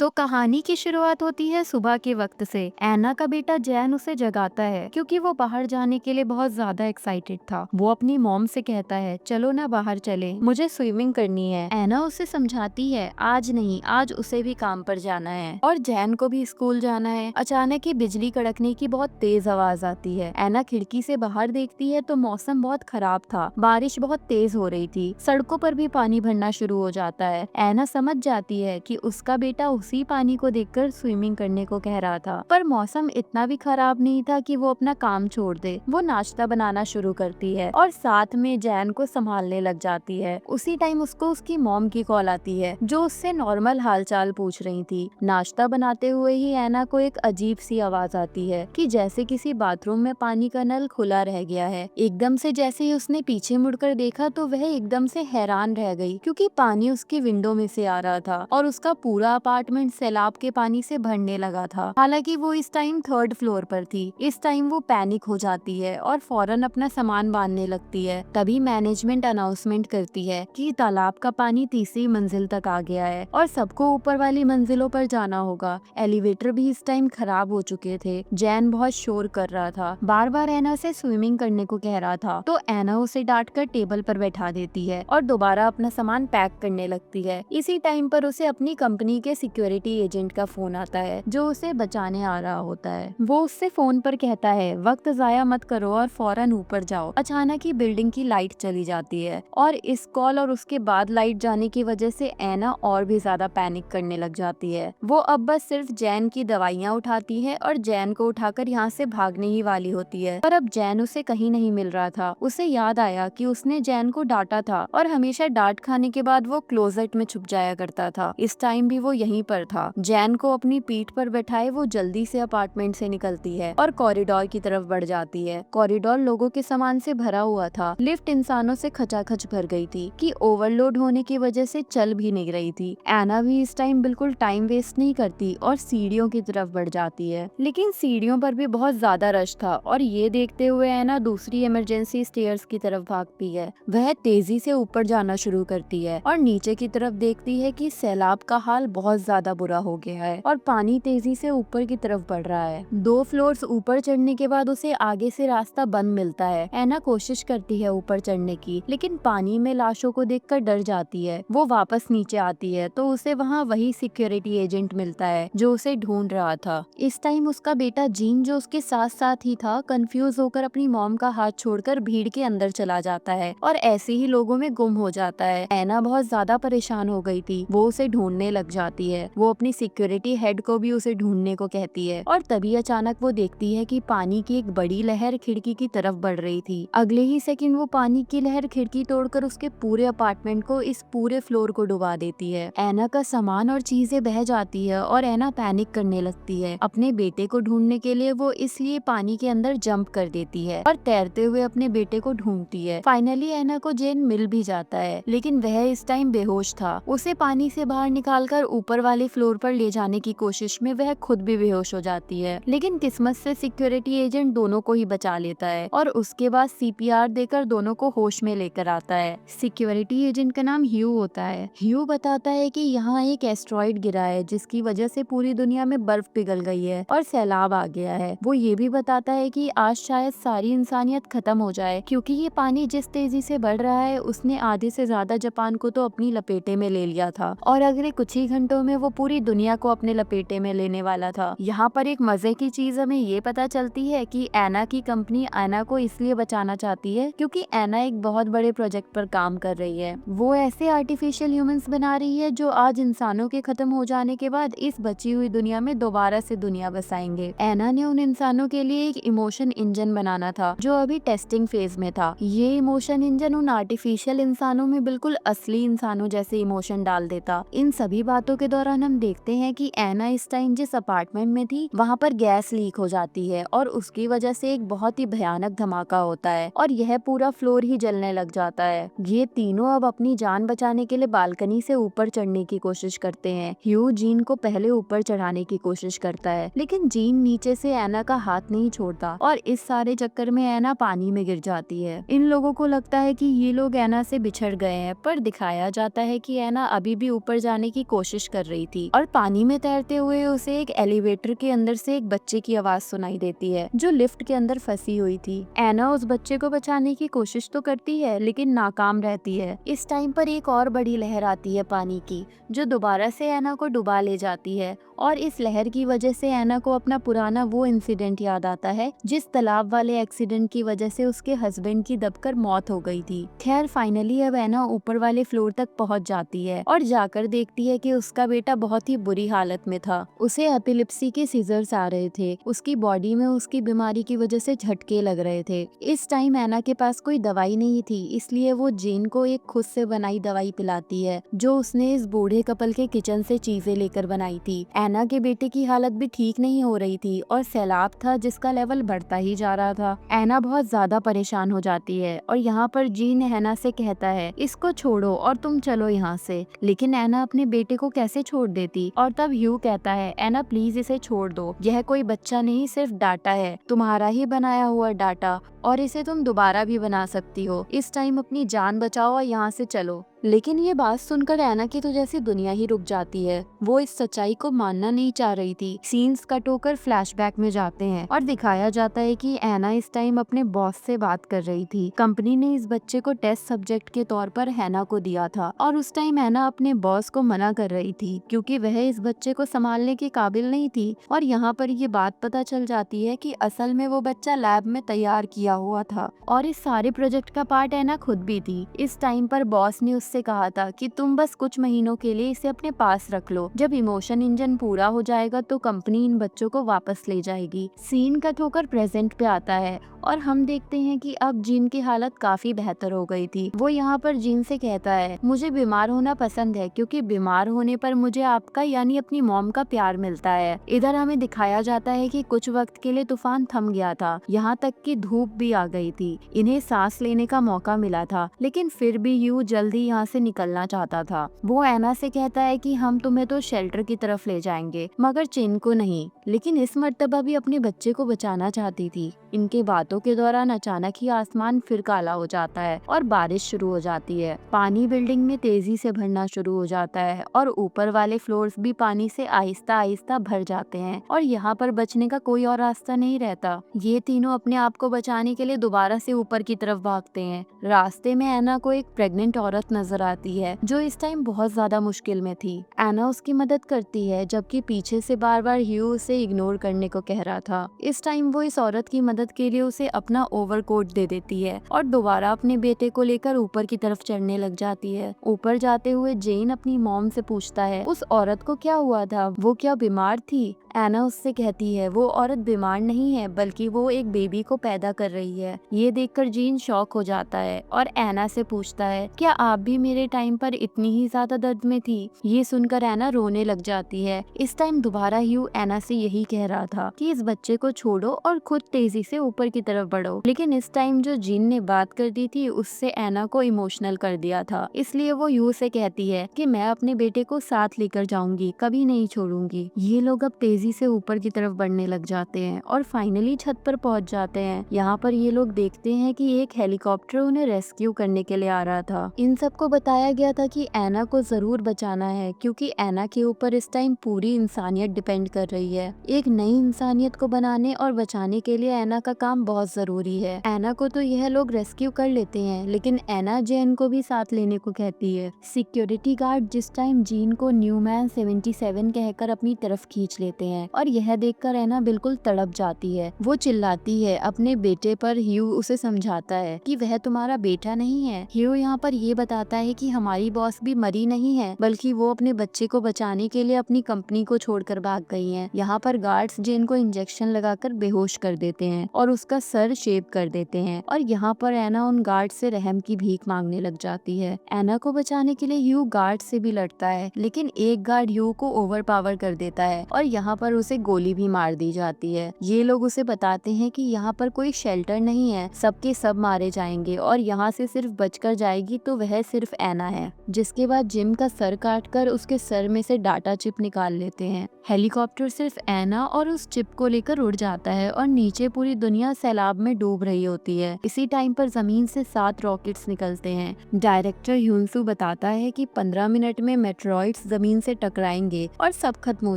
तो कहानी की शुरुआत होती है सुबह के वक्त से। ऐना का बेटा जैन उसे जगाता है क्योंकि वो बाहर जाने के लिए बहुत ज्यादा एक्साइटेड था। वो अपनी मॉम से कहता है, चलो ना बाहर चले, मुझे स्विमिंग करनी है। ऐना उसे समझाती है, आज नहीं, आज उसे भी काम पर जाना है और जैन को भी स्कूल जाना है। अचानक ही बिजली कड़कने की बहुत तेज आवाज आती है। ऐना खिड़की से बाहर देखती है तो मौसम बहुत खराब था, बारिश बहुत तेज हो रही थी, सड़कों पर भी पानी भरना शुरू हो जाता है। ऐना समझ जाती है कि उसका बेटा उसी पानी को देखकर स्विमिंग करने को कह रहा था, पर मौसम इतना भी खराब नहीं था कि वो अपना काम छोड़ दे। वो नाश्ता बनाना शुरू करती है और साथ में जैन को संभालने लग जाती है। उसी टाइम उसको उसकी मॉम की कॉल आती है जो उससे नॉर्मल हालचाल पूछ रही थी। नाश्ता बनाते हुए ही ऐना को एक अजीब सी आवाज आती है कि जैसे किसी बाथरूम में पानी का नल खुला रह गया है। एकदम से जैसे ही उसने पीछे मुड़कर देखा तो वह एकदम से हैरान रह गई क्योंकि पानी उसकी विंडो में से आ रहा था और उसका पूरा अपार्टमेंट सैलाब के पानी से भरने लगा था। हालांकि वो इस टाइम थर्ड फ्लोर पर थी। इस टाइम वो पैनिक हो जाती है और फौरन अपना सामान बांधने लगती है। तभी मैनेजमेंट अनाउंसमेंट करती है कि तालाब का पानी तीसरी मंजिल तक आ गया है और सबको ऊपर वाली मंजिलों पर जाना होगा। एलिवेटर भी इस टाइम खराब हो चुके थे। जैन बहुत शोर कर रहा था, बार बार ऐना से स्विमिंग करने को कह रहा था, तो ऐना उसे डांट कर टेबल पर बैठा देती है और दोबारा अपना सामान पैक करने लगती है। इसी टाइम पर उसे अपनी कंपनी के सिक्योरिटी एजेंट का फोन आता है जो उसे बचाने आ रहा होता है। वो उससे फोन पर कहता है, वक्त जाया मत करो और फौरन ऊपर जाओ। अचानक ही बिल्डिंग की लाइट चली जाती है और इस कॉल और उसके बाद लाइट जाने की वजह से ऐना और भी ज्यादा पैनिक करने लग जाती है। वो अब बस सिर्फ जैन की दवाइयाँ उठाती है और जैन को उठाकर यहाँ से भागने ही वाली होती है, पर अब जैन उसे कहीं नहीं मिल रहा था। उसे याद आया कि उसने जैन को डांटा था और हमेशा डांट खाने के बाद वो क्लोजेट में छुप जाया करता था। इस टाइम भी वो यहीं पर था। जैन को अपनी पीठ पर बैठाए वो जल्दी से अपार्टमेंट से निकलती है और कॉरिडोर की तरफ बढ़ जाती है। कॉरिडोर लोगों के सामान से भरा हुआ था। लिफ्ट इंसानों से खचाखच भर गई थी कि ओवरलोड होने की वजह से चल भी नहीं रही थी। ऐना भी इस टाइम बिल्कुल टाइम वेस्ट नहीं करती और सीढ़ियों की तरफ बढ़ जाती है, लेकिन सीढ़ियों पर भी बहुत ज्यादा रश था और ये देखते हुए ऐना दूसरी इमरजेंसी स्टेयर्स की तरफ भागती है। वह तेजी से ऊपर जाना शुरू करती है और नीचे की तरफ देखती है कि सैलाब का हाल बहुत ज्यादा बुरा हो गया है और पानी तेजी से ऊपर की तरफ बढ़ रहा है। 2 फ्लोर्स ऊपर चढ़ने के बाद उसे आगे से रास्ता बंद मिलता है। ऐना कोशिश करती है ऊपर चढ़ने की, लेकिन पानी में लाशों को देखकर डर जाती है। वो वापस नीचे आती है तो उसे वहाँ वही सिक्योरिटी एजेंट मिलता है जो उसे ढूंढ रहा था। इस टाइम उसका बेटा जीन, जो उसके साथ साथ ही था, कंफ्यूज होकर अपनी मॉम का हाथ छोड़कर भीड़ के अंदर चला जाता है और ऐसे ही लोगों में गुम हो जाता है। ऐना बहुत ज्यादा परेशान हो गई थी। वो उसे ढूंढने लग जाती है। वो अपनी सिक्योरिटी हेड को भी उसे ढूंढने को कहती है और तभी अचानक वो देखती है कि पानी की एक बड़ी लहर खिड़की की तरफ बढ़ रही थी। अगले ही सेकंड वो पानी की लहर खिड़की तोड़कर उसके पूरे अपार्टमेंट को, इस पूरे फ्लोर को डुबा देती है। ऐना का सामान और चीजें बह जाती है और ऐना पैनिक करने लगती है। अपने बेटे को ढूंढने के लिए वो इसलिए पानी के अंदर जंप कर देती है और तैरते हुए अपने बेटे को ढूंढती है। फाइनली ऐना को जेन मिल भी जाता है, लेकिन वह इस टाइम बेहोश था। उसे पानी से बाहर निकालकर ऊपर वाले फ्लोर पर ले जाने की कोशिश में वह खुद भी बेहोश हो जाती है, लेकिन किस्मत से सिक्योरिटी एजेंट दोनों को ही बचा लेता है और उसके बाद सीपीआर देकर दोनों को होश में लेकर आता है। सिक्योरिटी एजेंट का नाम ह्यू होता है। ह्यू बताता है कि यहाँ एक एस्ट्रॉइड गिरा है जिसकी वजह से पूरी दुनिया में बर्फ पिघल गई है और सैलाब आ गया है। वो ये भी बताता है कि आज शायद सारी इंसानियत खत्म हो जाए क्योंकि ये पानी जिस तेजी से बढ़ रहा है उसने आधे से ज्यादा जापान को तो अपनी लपेटे में ले लिया था और अगले कुछ ही घंटों में वो पूरी दुनिया को अपने लपेटे में लेने वाला था। यहाँ पर एक मजे की चीज हमें ये पता चलती है कि ऐना की कंपनी ऐना को इसलिए बचाना चाहती है क्योंकि ऐना एक बहुत बड़े प्रोजेक्ट पर काम कर रही है। वो ऐसे आर्टिफिशियल ह्यूमंस बना रही है जो आज इंसानों के खत्म हो जाने के बाद इस बची हुई दुनिया में दोबारा से दुनिया बसाएंगे। ऐना ने उन इंसानों के लिए एक इमोशन इंजन बनाना था जो अभी टेस्टिंग फेज में था। ये इमोशन इंजन उन आर्टिफिशियल इंसानों में बिल्कुल असली इंसानों जैसे इमोशन डाल देता। इन सभी बातों के दौरान हम देखते हैं कि ऐना इस टाइम जिस अपार्टमेंट में थी वहाँ पर गैस लीक हो जाती है और उसकी वजह से एक बहुत ही भयानक धमाका होता है और यह पूरा फ्लोर ही जलने लग जाता है। ये तीनों अब अपनी जान बचाने के लिए बालकनी से ऊपर चढ़ने की कोशिश करते हैं। ह्यू जीन को पहले ऊपर चढ़ाने की कोशिश करता है, लेकिन जीन नीचे से ऐना का हाथ नहीं छोड़ता और इस सारे चक्कर में ऐना पानी में गिर जाती है। इन लोगों को लगता है कि ये लोग ऐना से बिछड़ गए हैं, पर दिखाया जाता है कि ऐना अभी भी ऊपर जाने की कोशिश कर रही थी और पानी में तैरते हुए उसे एक एलिवेटर के अंदर से एक बच्चे की आवाज सुनाई देती है जो लिफ्ट के अंदर फंसी हुई थी। एना उस बच्चे को बचाने की कोशिश तो करती है लेकिन नाकाम रहती है। इस टाइम पर एक और बड़ी लहर आती है पानी की जो दोबारा से एना को डुबा ले जाती है और इस लहर की वजह से एना को अपना पुराना वो इंसिडेंट याद आता है जिस तालाब वाले एक्सीडेंट की वजह से उसके हस्बैंड की दबकर मौत हो गई थी। खैर फाइनली अब एना ऊपर वाले फ्लोर तक पहुंच जाती है और जाकर देखती है कि उसका बेटा बहुत ही बुरी हालत में था। उसे एपिलिप्सी के सीजर्स आ रहे थे। उसकी बॉडी में उसकी बीमारी की वजह से झटके लग रहे थे। इस टाइम एना के पास कोई दवाई नहीं थी इसलिए वो जेन को एक खुद से बनाई दवाई पिलाती है जो उसने इस बूढ़े कपल के किचन से चीजें लेकर बनाई थी। एना के बेटे की हालत भी ठीक नहीं हो रही थी और सैलाब था जिसका लेवल बढ़ता ही जा रहा था। एना बहुत ज्यादा परेशान हो जाती है और यहाँ पर जीन एना से कहता है इसको छोड़ो और तुम चलो यहाँ से, लेकिन एना अपने बेटे को कैसे छोड़ देती। और तब ह्यू कहता है एना प्लीज इसे छोड़ दो, यह कोई बच्चा नहीं सिर्फ डाटा है, तुम्हारा ही बनाया हुआ डाटा और इसे तुम दोबारा भी बना सकती हो। इस टाइम अपनी जान बचाओ और यहाँ से चलो। लेकिन ये बात सुनकर एना की तो जैसी दुनिया ही रुक जाती है। वो इस सच्चाई को मानना नहीं चाह रही थी। सीन्स कट होकर फ्लैशबैक में जाते हैं और दिखाया जाता है कि एना इस टाइम अपने बॉस से बात कर रही थी। कंपनी ने इस बच्चे को टेस्ट सब्जेक्ट के तौर पर एना को दिया था और उस टाइम एना अपने बॉस को मना कर रही थी क्योंकि वह इस बच्चे को संभालने के काबिल नहीं थी। और यहाँ पर ये बात पता चल जाती है कि असल में वो बच्चा लैब में तैयार किया हुआ था और इस सारे प्रोजेक्ट का पार्ट एना खुद भी थी। इस टाइम पर बॉस ने उससे कहा था कि तुम बस कुछ महीनों के लिए इसे अपने पास रख लो, जब इमोशन इंजन पूरा हो जाएगा तो कंपनी इन बच्चों को वापस ले जाएगी। सीन कट होकर प्रेजेंट पे आता है और हम देखते हैं कि अब जीन की हालत काफी बेहतर हो गई थी। वो यहाँ पर जीन से कहता है मुझे बीमार होना पसंद है क्योंकि बीमार होने पर मुझे आपका यानी अपनी मॉम का प्यार मिलता है। इधर हमें दिखाया जाता है कि कुछ वक्त के लिए तूफान थम गया था, यहाँ तक कि धूप भी आ गई थी। इन्हें सांस लेने का मौका मिला था लेकिन फिर भी यू जल्दी यहाँ से निकलना चाहता था। वो एना से कहता है कि हम तुम्हें तो शेल्टर की तरफ ले जाएंगे मगर चिन को नहीं, लेकिन इस मर्तबा भी अपने बच्चे को बचाना चाहती थी। इनके बातों के दौरान अचानक ही आसमान फिर काला हो जाता है और बारिश शुरू हो जाती है। पानी बिल्डिंग में तेजी से भरना शुरू हो जाता है और ऊपर वाले फ्लोर्स भी पानी से आहिस्ता आहिस्ता भर जाते हैं और यहाँ पर बचने का कोई और रास्ता नहीं रहता। ये तीनों अपने आप को बचाने के लिए दोबारा से ऊपर की तरफ भागते हैं। रास्ते में एना को एक प्रेग्नेंट औरत नजर आती है जो इस टाइम बहुत ज्यादा मुश्किल में थी। एना उसकी मदद करती है जबकि पीछे से बार बार ह्यू उसे इग्नोर करने को कह रहा था। इस टाइम वो इस औरत की मदद के लिए उसे अपना ओवरकोट दे देती है और दोबारा अपने बेटे को लेकर ऊपर की तरफ चढ़ने लग जाती है। ऊपर जाते हुए जेन अपनी मॉम से पूछता है उस औरत को क्या हुआ था, वो क्या बीमार थी। एना उससे कहती है वो औरत बीमार नहीं है बल्कि वो एक बेबी को पैदा कर रही है। ये देखकर जीन शॉक हो जाता है और एना से पूछता है क्या आप भी मेरे टाइम पर इतनी ही ज्यादा दर्द में थी। ये सुनकर एना रोने लग जाती है। इस टाइम दोबारा ह्यू एना से यही कह रहा था कि इस बच्चे को छोड़ो और खुद तेजी से ऊपर की तरफ बढ़ो, लेकिन इस टाइम जो जीन ने बात कर दी थी उससे एना को इमोशनल कर दिया था। इसलिए वो ह्यू से कहती है कि मैं अपने बेटे को साथ लेकर जाऊंगी, कभी नहीं छोड़ूंगी। ये लोग अब तेजी से ऊपर की तरफ बढ़ने लग जाते हैं और फाइनली छत पर पहुंच जाते हैं। यहाँ पर ये लोग देखते हैं कि एक हेलीकॉप्टर उन्हें रेस्क्यू करने के लिए आ रहा था। इन सबको बताया गया था कि एना को जरूर बचाना है क्योंकि एना के ऊपर इस टाइम पूरी इंसानियत डिपेंड कर रही है। एक नई इंसानियत को बनाने और बचाने के लिए एना का काम बहुत जरूरी है। एना को तो यह लोग रेस्क्यू कर लेते हैं लेकिन एना जेन को भी साथ लेने को कहती है। सिक्योरिटी गार्ड जिस टाइम जीन को न्यूमैन 77 कहकर अपनी तरफ खींच लेते हैं और यह देखकर एना बिल्कुल तड़प जाती है। वो चिल्लाती है अपने बेटे पर। ह्यू उसे समझाता है कि वह तुम्हारा बेटा नहीं है। ह्यू यहाँ पर ये बताता है कि हमारी बॉस भी मरी नहीं है बल्कि वो अपने बच्चे को बचाने के लिए अपनी कंपनी को छोड़कर भाग गई हैं। यहाँ पर गार्ड्स जेन को इंजेक्शन लगाकर बेहोश कर देते हैं और उसका सर शेव कर देते हैं और यहाँ पर एना उन गार्ड से रहम की भीख मांगने लग जाती है। एना को बचाने के लिए ह्यू गार्ड से भी लड़ता है लेकिन एक गार्ड ह्यू को ओवर पावर कर देता है और यहाँ पर उसे गोली भी मार दी जाती है। ये लोग उसे बताते हैं कि यहाँ पर कोई शेल्टर नहीं है, सबके सब मारे जाएंगे और यहाँ से सिर्फ बचकर जाएगी तो वह सिर्फ ऐना है। जिसके बाद जिम का सर काटकर उसके सर में से डाटा चिप निकाल लेते हैं। हेलीकॉप्टर सिर्फ ऐना और उस चिप को लेकर उड़ जाता है और नीचे पूरी दुनिया सैलाब में डूब रही होती है। इसी टाइम पर जमीन से 7 रॉकेट्स निकलते हैं। डायरेक्टर ह्यूनसू बताता है कि 15 मिनट में मेट्रॉइड्स जमीन से टकराएंगे और सब खत्म हो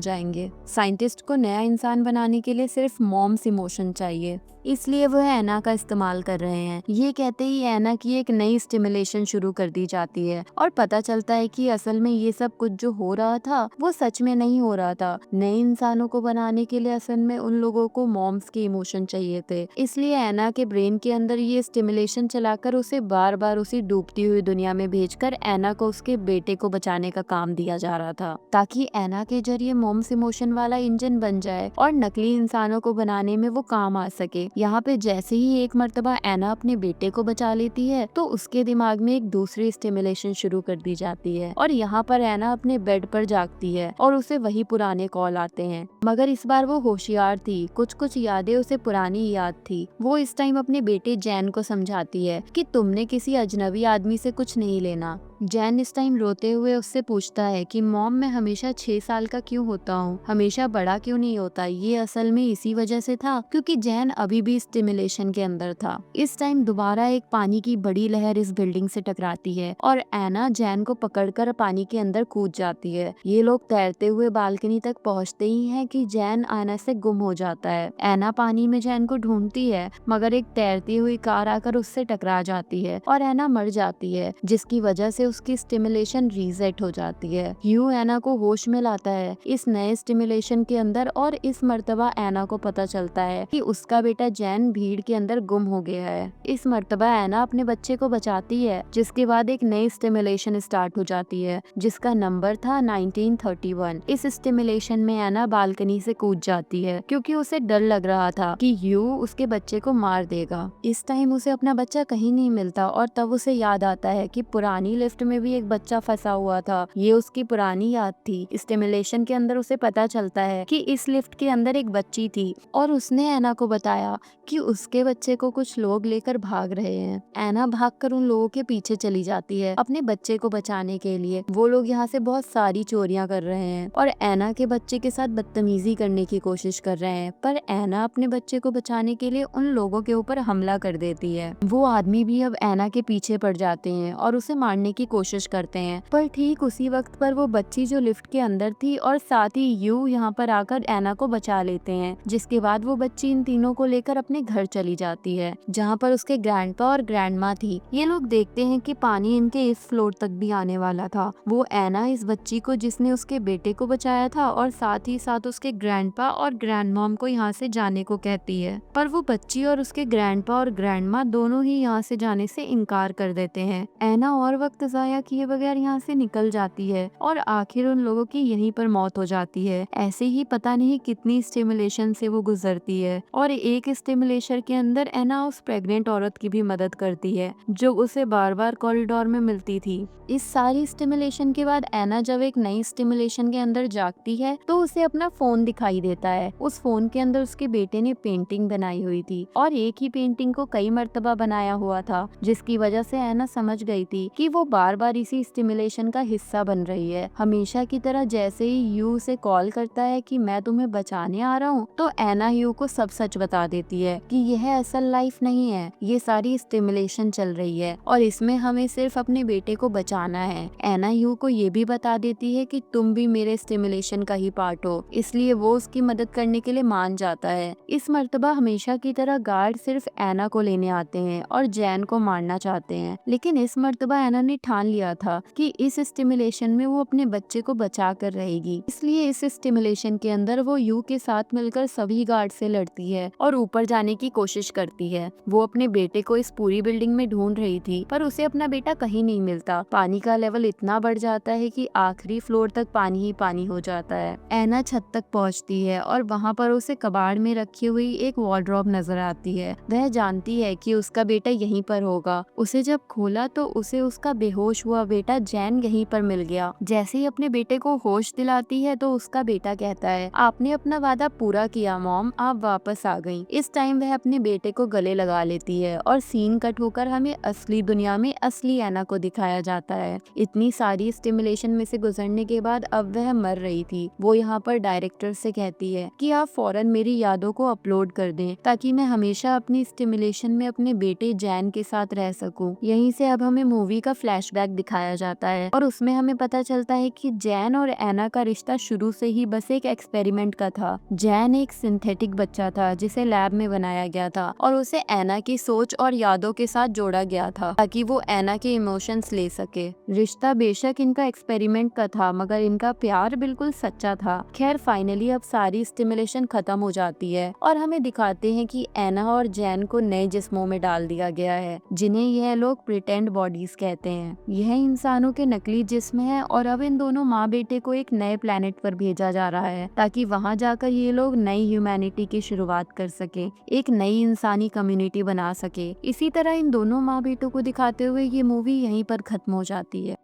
जाएंगे। साइंटिस्ट को नया इंसान बनाने के लिए सिर्फ मॉम्स इमोशन चाहिए, इसलिए वह ऐना का इस्तेमाल कर रहे हैं। ये कहते ही ऐना की एक नई स्टिमुलेशन शुरू कर दी जाती है और पता चलता है कि असल में ये सब कुछ जो हो रहा था वो सच में नहीं हो रहा था। नए इंसानों को बनाने के लिए असल में उन लोगों को मॉम्स के इमोशन चाहिए थे, इसलिए ऐना के ब्रेन के अंदर ये स्टिमुलेशन चलाकर उसे बार बार उसी डूबती हुई दुनिया में भेजकर ऐना को उसके बेटे को बचाने का काम दिया जा रहा था, ताकि ऐना के जरिए मॉम्स इमोशन वाला इंजन बन जाए और नकली इंसानों को बनाने में वो काम आ सके। यहाँ पे जैसे ही एक मर्तबा ऐना अपने बेटे को बचा लेती है तो उसके दिमाग में एक दूसरी स्टिमुलेशन शुरू कर दी जाती है और यहाँ पर ऐना अपने बेड पर जागती है और उसे वही पुराने कॉल आते हैं, मगर इस बार वो होशियार थी। कुछ कुछ यादें उसे पुरानी याद थी। वो इस टाइम अपने बेटे जैन को समझाती है कि तुमने किसी अजनबी आदमी से कुछ नहीं लेना। जैन इस टाइम रोते हुए उससे पूछता है कि मॉम, मैं हमेशा 6 साल का क्यों होता हूँ, हमेशा बड़ा क्यों नहीं होता। ये असल में इसी वजह से था क्योंकि जैन अभी भी स्टिमुलेशन के अंदर था। इस टाइम दोबारा एक पानी की बड़ी लहर इस बिल्डिंग से टकराती है और ऐना जैन को पकड़कर पानी के अंदर कूद जाती है। ये लोग तैरते हुए बालकनी तक पहुँचते ही है कि जैन ऐना से गुम हो जाता है। ऐना पानी में जैन को ढूंढती है मगर एक तैरती हुई कार आकर उससे टकरा जाती है और ऐना मर जाती है, जिसकी वजह से उसकी स्टिमुलेशन रीसेट हो जाती है। ह्यू ऐना को होश में लाता है इस नए स्टिमुलेशन के अंदर और इस मर्तबा ऐना को पता चलता है कि उसका बेटा जैन भीड़ के अंदर गुम हो गया है। इस मर्तबा ऐना अपने बच्चे को बचाती है, जिसके बाद एक नई स्टिमुलेशन स्टार्ट हो जाती है जिसका नंबर था 1931। इस स्टिमुलेशन में ऐना बालकनी से कूद जाती है क्योंकि उसे डर लग रहा था कि ह्यू उसके बच्चे को मार देगा। इस टाइम उसे अपना बच्चा कहीं नहीं मिलता और तब उसे याद आता है कि पुरानी लिफ्ट में भी एक बच्चा फंसा हुआ था। ये उसकी पुरानी याद थी। स्टिमुलेशन के अंदर उसे पता चलता है कि इस लिफ्ट के अंदर एक बच्ची थी और उसने ऐना को बताया कि उसके बच्चे को कुछ लोग लेकर भाग रहे हैं। ऐना भागकर उन लोगों के पीछे चली जाती है अपने बच्चे को बचाने के लिए। वो लोग यहाँ से बहुत सारी चोरियां कर रहे हैं और ऐना के बच्चे के साथ बदतमीजी करने की कोशिश कर रहे हैं, पर ऐना अपने बच्चे को बचाने के लिए उन लोगों के ऊपर हमला कर देती है। वो आदमी भी अब ऐना के पीछे पड़ जाते हैं और उसे मारने की कोशिश करते हैं, पर ठीक उसी वक्त पर वो बच्ची जो लिफ्ट के अंदर थी और साथ ही यू यहाँ पर आकर ऐना को बचा लेते हैं। जिसके बाद वो बच्ची इन तीनों को लेकर अपने घर चली जाती है जहाँ पर उसके ग्रैंडपा और ग्रैंडमा थी। ये लोग देखते हैं कि पानी इनके इस फ्लोर तक भी आने वाला था। वो ऐना इस बच्ची को जिसने उसके बेटे को बचाया था और साथ ही साथ उसके ग्रैंडपा और ग्रैंडमॉम को यहाँ से जाने को कहती है, पर वो बच्ची और उसके ग्रैंडपा और ग्रैंडमा दोनों ही यहाँ से जाने से इनकार कर देते हैं। ऐना और वक्त जाया किए बगैर यहाँ से निकल जाती है और आखिर उन लोगों की यहीं पर मौत हो जाती है। ऐसे ही पता नहीं कितनी स्टिमुलेशन से वो गुजरती है और एक स्टिमुलेशन के अंदर ऐना उस प्रेग्नेंट औरत की भी मदद करती है जो उसे बार बार कॉरिडोर में मिलती थी। इस सारी स्टिमुलेशन के बाद ऐना जब एक नई स्टिमुलेशन के अंदर जागती है तो उसे अपना फोन दिखाई देता है। उस फोन के अंदर उसके बेटे ने पेंटिंग बनाई हुई थी और एक ही पेंटिंग को कई मर्तबा बनाया हुआ था, जिसकी वजह से ऐना समझ गई थी कि वो बार बार इसी स्टिमुलेशन का हिस्सा बन रही है। हमेशा की तरह जैसे ही यू उसे कॉल करता है कि मैं तुम्हें बचाने आ रहा हूँ, तो ऐना यू को सब सच बता देती है कि यह असल लाइफ नहीं है, ये सारी स्टिमुलेशन चल रही है और इसमें हमें सिर्फ अपने बेटे को बचाना है। ऐना यू को ये भी बता देती है कि तुम भी मेरे स्टिमुलेशन का ही पार्ट हो, इसलिए वो उसकी मदद करने के लिए मान जाता है। इस मर्तबा हमेशा की तरह गार्ड सिर्फ ऐना को लेने आते हैं और जैन को मारना चाहते हैं, लेकिन इस मर्तबा ऐना ने ठान लिया था कि इस स्टिमुलेशन में वो अपने बच्चे को बचा कर रहेगी, इसलिए इस स्टिमुलेशन के अंदर वो यू के साथ मिलकर सभी गार्ड से लड़ती है और ऊपर जाने की कोशिश करती है। वो अपने बेटे को इस पूरी बिल्डिंग में ढूंढ रही थी, पर उसे अपना बेटा कहीं नहीं मिलता। पानी का लेवल इतना बढ़ जाता है कि आखिरी फ्लोर तक पानी ही पानी हो जाता है। ऐना छत तक पहुंचती है और वहाँ पर उसे कबाड़ में रखी हुई एक वॉर्डरोब नजर आती है। वह जानती है कि उसका बेटा यहीं पर होगा। उसे जब खोला तो उसे उसका बेहोश बेहोश हुआ बेटा जैन यहीं पर मिल गया। जैसे ही अपने बेटे को होश दिलाती है तो उसका बेटा कहता है, आपने अपना वादा पूरा किया मॉम, आप वापस आ गई। इस टाइम वह अपने बेटे को गले लगा लेती है और सीन कट होकर हमें असली दुनिया में असली ऐना को दिखाया जाता है। इतनी सारी स्टिमुलेशन में से गुजरने के बाद अब वह मर रही थी। वो यहाँ पर डायरेक्टर से कहती है कि आप फौरन मेरी यादों को अपलोड कर दें ताकि मैं हमेशा अपनी स्टिमुलेशन में अपने बेटे जैन के साथ रह सकूं। यहीं से अब हमें मूवी का फ्लैशबैक दिखाया जाता है और उसमें हमें पता चलता है कि जैन और ऐना का रिश्ता शुरू से ही बस एक एक्सपेरिमेंट का था। जैन एक सिंथेटिक बच्चा था जिसे लैब में बनाया गया था और उसे ऐना की सोच और यादों के साथ जोड़ा गया था ताकि वो ऐना के इमोशंस ले सके। रिश्ता बेशक इनका एक्सपेरिमेंट का था मगर इनका प्यार बिल्कुल सच्चा था। खैर फाइनली अब सारी स्टिमुलेशन खत्म हो जाती है और हमें दिखाते हैं कि ऐना और जैन को नए जिस्मों में डाल दिया गया है जिन्हें यह लोग प्रिटेंड बॉडीज कहते हैं। यह इंसानों के नकली जिस्म है और अब इन दोनों माँ बेटे को एक नए प्लेनेट पर भेजा जा रहा है ताकि वहां जाकर ये लोग नई ह्यूमैनिटी की शुरुआत कर सके, एक नई इंसानी कम्युनिटी बना सके। इसी तरह इन दोनों माँ बेटों को दिखाते हुए ये मूवी यहीं पर खत्म हो जाती है।